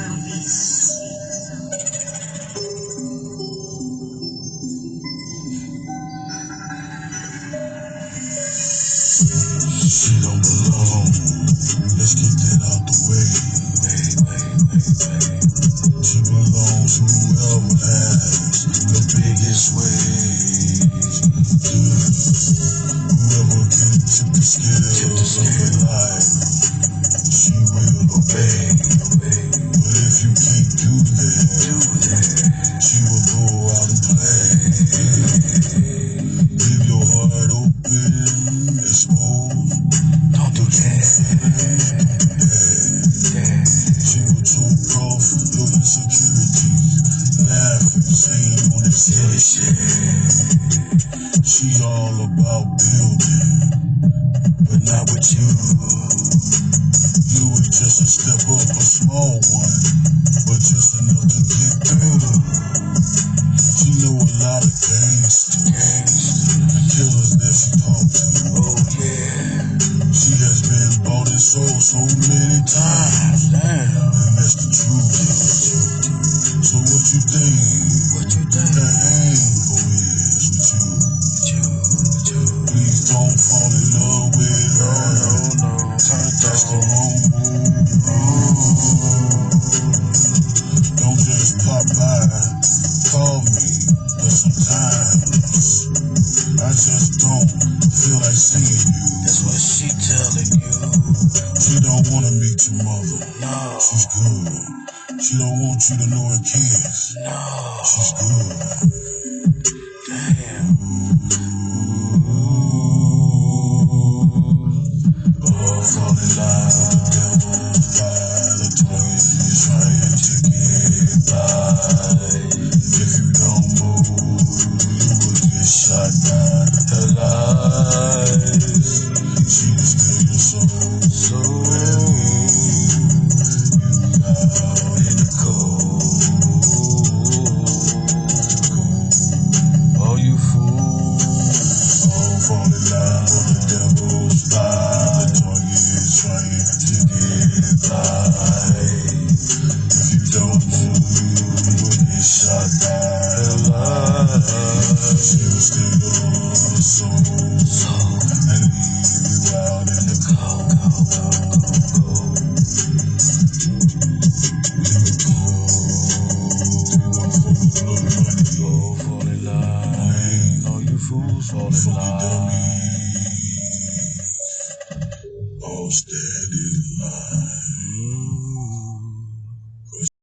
She don't belong. Let's get that out the way. She belongs to whoever has the biggest ways. Whoever can tip the scales of her life, she will obey. But if you can't do that, she will go out and play. Leave your heart open, exposed. Don't do that. She will choke off your insecurities, laughing, saying you wanna silly shit. She all about building, but not with you. You were just a step up, a small one, but just enough to get through. She know a lot of gangsters, the killers that she talked to. Oh yeah. She has been bought and sold so many times. Damn. And that's the truth. So what you think? The angle is with you. Please don't fall in love with her. No. That's the wrong move. Don't just pop by. Call me. But sometimes I just don't feel like seeing you. That's what she telling you. She don't wanna meet your mother. No. She's good. She don't want you to know her kids. No. She's good. Damn. Fall in line with the devil's lie. The toy is trying to get by. If you don't move, you will get shot by her lies. She will steal your soul. You out in the cold. All you fools, all fall in line with the devil's lie. The toy is trying to get by. If you don't move, you will get shot by her lies. She will steal your soul and leave you out in the cold. Fall in line. All you fools fall in line.